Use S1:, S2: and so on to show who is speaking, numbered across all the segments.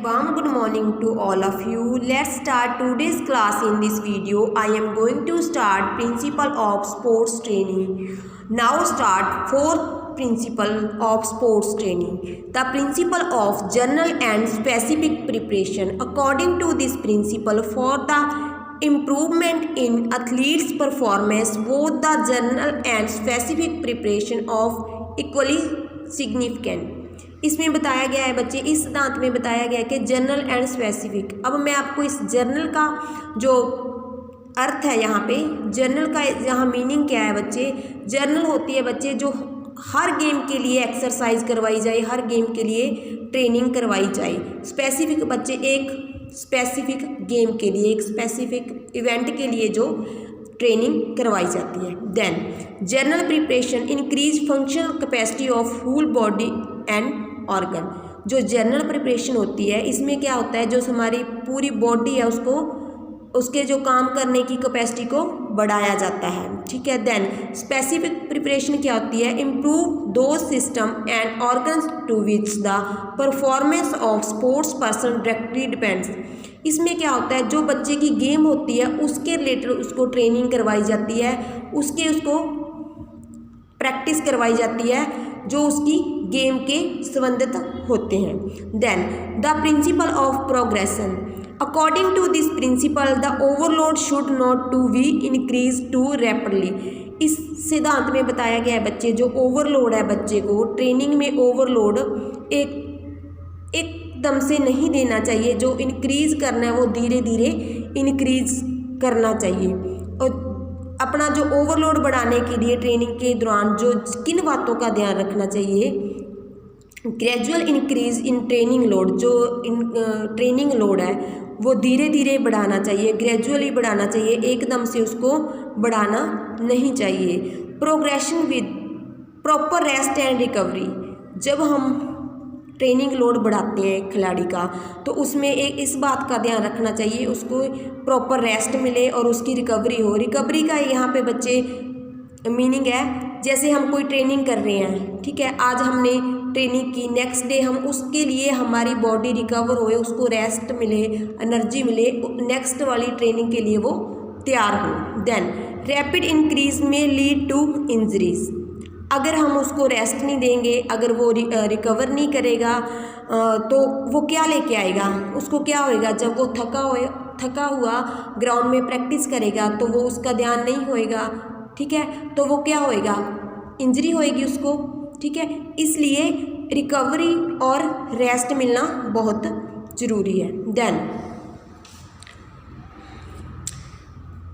S1: warm good morning to all of you. Let's start today's class. In this video I am going to start principle of sports training. Now start fourth principle of sports training, the principle of general and specific preparation. According to this principle, for the improvement in athletes performance, both the general and specific preparation of equally significant. इसमें बताया गया है बच्चे, इस सिद्धांत में बताया गया है कि जनरल एंड स्पेसिफिक। अब मैं आपको इस जनरल का जो अर्थ है, यहाँ पे जनरल का यहाँ मीनिंग क्या है बच्चे। जनरल होती है बच्चे जो हर गेम के लिए एक्सरसाइज करवाई जाए, हर गेम के लिए ट्रेनिंग करवाई जाए। स्पेसिफिक बच्चे एक स्पेसिफिक गेम के लिए, एक स्पेसिफिक इवेंट के लिए जो ट्रेनिंग करवाई जाती है। Then general preparation increase functional capacity of whole body and organ. जो जनरल प्रिपरेशन होती है, इसमें क्या होता है, जो हमारी पूरी बॉडी है उसको, उसके जो काम करने की कैपेसिटी को बढ़ाया जाता है, ठीक है। देन स्पेसिफिक प्रिपरेशन क्या होती है, improve those system and organs to which the performance of sports person directly depends. इसमें क्या होता है, जो बच्चे की गेम होती है उसके रिलेटेड उसको ट्रेनिंग करवाई जाती है, उसको प्रैक्टिस करवाई जाती है जो उसकी गेम के संबंधित होते हैं। Then the principle of progression, according to this principle the overload should not to be increase too rapidly. इस सिद्धांत में बताया गया है बच्चे, जो ओवरलोड है बच्चे को ट्रेनिंग में ओवरलोड एकदम से नहीं देना चाहिए। जो इंक्रीज करना है वो धीरे धीरे इंक्रीज करना चाहिए। और अपना जो ओवरलोड बढ़ाने के लिए ट्रेनिंग के दौरान जो किन बातों का ध्यान रखना चाहिए, gradual increase in training load. जो ट्रेनिंग लोड है वो धीरे धीरे बढ़ाना चाहिए, ग्रेजुअली बढ़ाना चाहिए, एकदम से उसको बढ़ाना नहीं चाहिए। Progression with proper rest and recovery. जब हम ट्रेनिंग लोड बढ़ाते हैं खिलाड़ी का, तो उसमें एक इस बात का ध्यान रखना चाहिए उसको प्रॉपर रेस्ट मिले और उसकी रिकवरी हो। रिकवरी का यहाँ पे बच्चे मीनिंग है, जैसे हम कोई ट्रेनिंग कर रहे हैं, ठीक है, आज हमने ट्रेनिंग की, नेक्स्ट डे हम उसके लिए हमारी बॉडी रिकवर होए, उसको रेस्ट मिले, एनर्जी मिले, नेक्स्ट वाली ट्रेनिंग के लिए वो तैयार हो। देन रैपिड इंक्रीज में लीड टू इंजरीज। अगर हम उसको रेस्ट नहीं देंगे, अगर वो रिकवर नहीं करेगा तो वो क्या लेके आएगा, उसको क्या होएगा, जब वो थका हुआ ग्राउंड में प्रैक्टिस करेगा तो वो उसका ध्यान नहीं होएगा, ठीक है, तो वो क्या होएगा, इंजरी होएगी उसको, ठीक है। इसलिए रिकवरी और रेस्ट मिलना बहुत ज़रूरी है। Then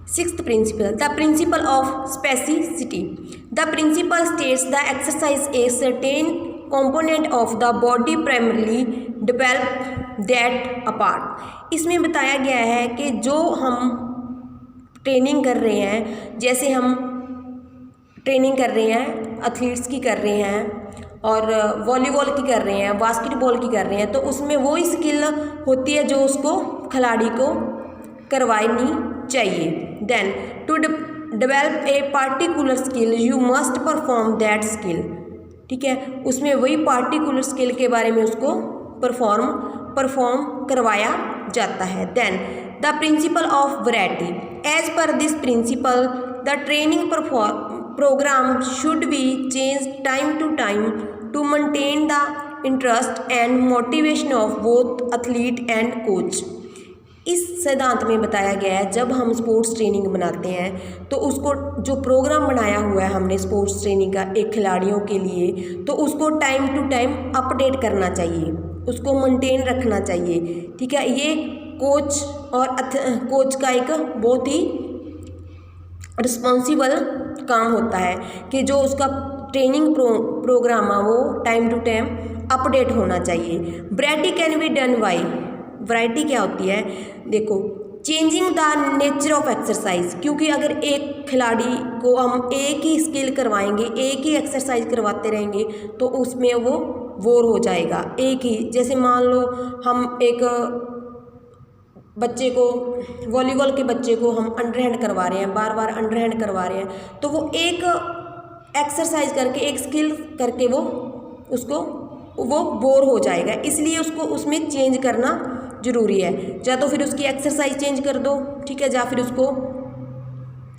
S1: sixth principle, the principle of specificity. The principle states the exercise a certain component of the body primarily develop that apart। इसमें बताया गया है कि जो हम ट्रेनिंग कर रहे हैं, जैसे हम ट्रेनिंग कर रहे हैं एथलीट्स की कर रहे हैं और वॉलीबॉल की कर रहे हैं, बास्केटबॉल की कर रहे हैं, तो उसमें वो स्किल होती है जो उसको खिलाड़ी को करवानी चाहिए। Then to develop a particular skill you must perform that skill, ठीक है, उसमें वही पार्टिकुलर स्किल के बारे में उसको परफॉर्म करवाया जाता है। Then the principle of variety, as per this principle the training programme should be change time to time to maintain the interest and motivation of both athlete and coach. इस सिद्धांत में बताया गया है, जब हम स्पोर्ट्स ट्रेनिंग बनाते हैं तो उसको जो प्रोग्राम बनाया हुआ है हमने स्पोर्ट्स ट्रेनिंग का एक खिलाड़ियों के लिए, तो उसको टाइम टू टाइम अपडेट करना चाहिए, उसको मेंटेन रखना चाहिए, ठीक है। ये कोच का एक बहुत ही रिस्पॉन्सिबल काम होता है कि जो उसका ट्रेनिंग प्रोग्राम है वो टाइम टू टाइम अपडेट होना चाहिए। Variety can be done by, variety क्या होती है, देखो, changing the nature of exercise. क्योंकि अगर एक खिलाड़ी को हम एक ही स्किल करवाएंगे, एक ही एक्सरसाइज करवाते रहेंगे तो उसमें वो बोर हो जाएगा। एक ही, जैसे मान लो हम एक बच्चे को, वॉलीबॉल के बच्चे को हम अंडरहैंड करवा रहे हैं, बार बार अंडरहैंड करवा रहे हैं, तो वो एक एक्सरसाइज करके, एक स्किल करके वो उसको वो बोर हो जाएगा, इसलिए उसको उसमें चेंज करना ज़रूरी है। या तो फिर उसकी एक्सरसाइज चेंज कर दो, ठीक है, या फिर उसको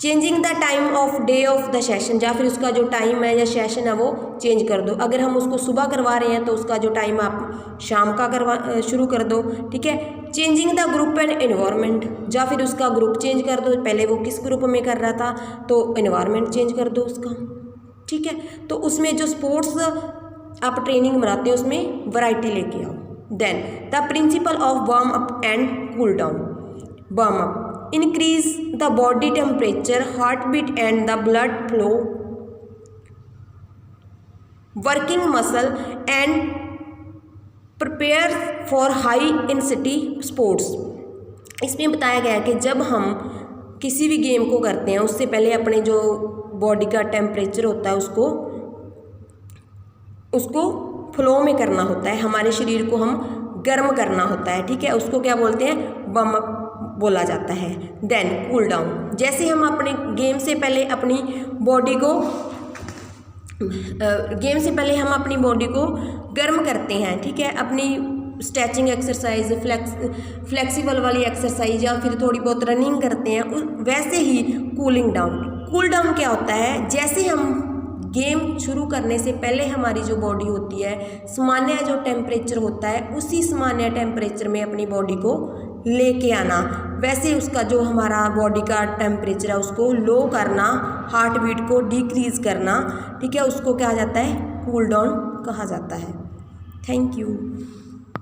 S1: changing the time of day of the session, या फिर उसका जो टाइम है या सेशन है वो चेंज कर दो। अगर हम उसको सुबह करवा रहे हैं तो उसका जो टाइम आप शाम का शुरू कर दो, ठीक है। Changing the group and environment, या फिर उसका ग्रुप चेंज कर दो, पहले वो किस ग्रुप में कर रहा था तो एनवायरनमेंट चेंज कर दो उसका, ठीक है। तो उसमें जो स्पोर्ट्स आप ट्रेनिंग बनाते हैं उसमें वैरायटी लेके आओ। Then the principle of warm up and cool down. Warm up increase the body temperature, heartbeat and the blood flow, working muscle and prepare for high intensity sports। इसमें बताया गया है कि जब हम किसी भी गेम को करते हैं उससे पहले अपने जो बॉडी का टेम्परेचर होता है उसको फ्लो में करना होता है, हमारे शरीर को हम गर्म करना होता है, ठीक है। उसको क्या बोलते हैं, वार्म अप बोला जाता है। देन कूल डाउन, जैसे हम अपने गेम से पहले अपनी बॉडी को गर्म करते हैं, ठीक है, अपनी स्ट्रेचिंग एक्सरसाइज, फ्लेक्सिबल वाली एक्सरसाइज या फिर थोड़ी बहुत रनिंग करते हैं, वैसे ही कूलिंग डाउन। कूल डाउन क्या होता है, जैसे हम गेम शुरू करने से पहले हमारी जो बॉडी होती है सामान्य जो टेम्परेचर होता है उसी सामान्य टेम्परेचर में अपनी बॉडी को लेके आना, वैसे उसका जो हमारा बॉडी का टेम्परेचर है उसको लो करना, हार्ट बीट को डिक्रीज़ करना, ठीक है, उसको क्या जाता है, कूल डाउन कहा जाता है। Thank you.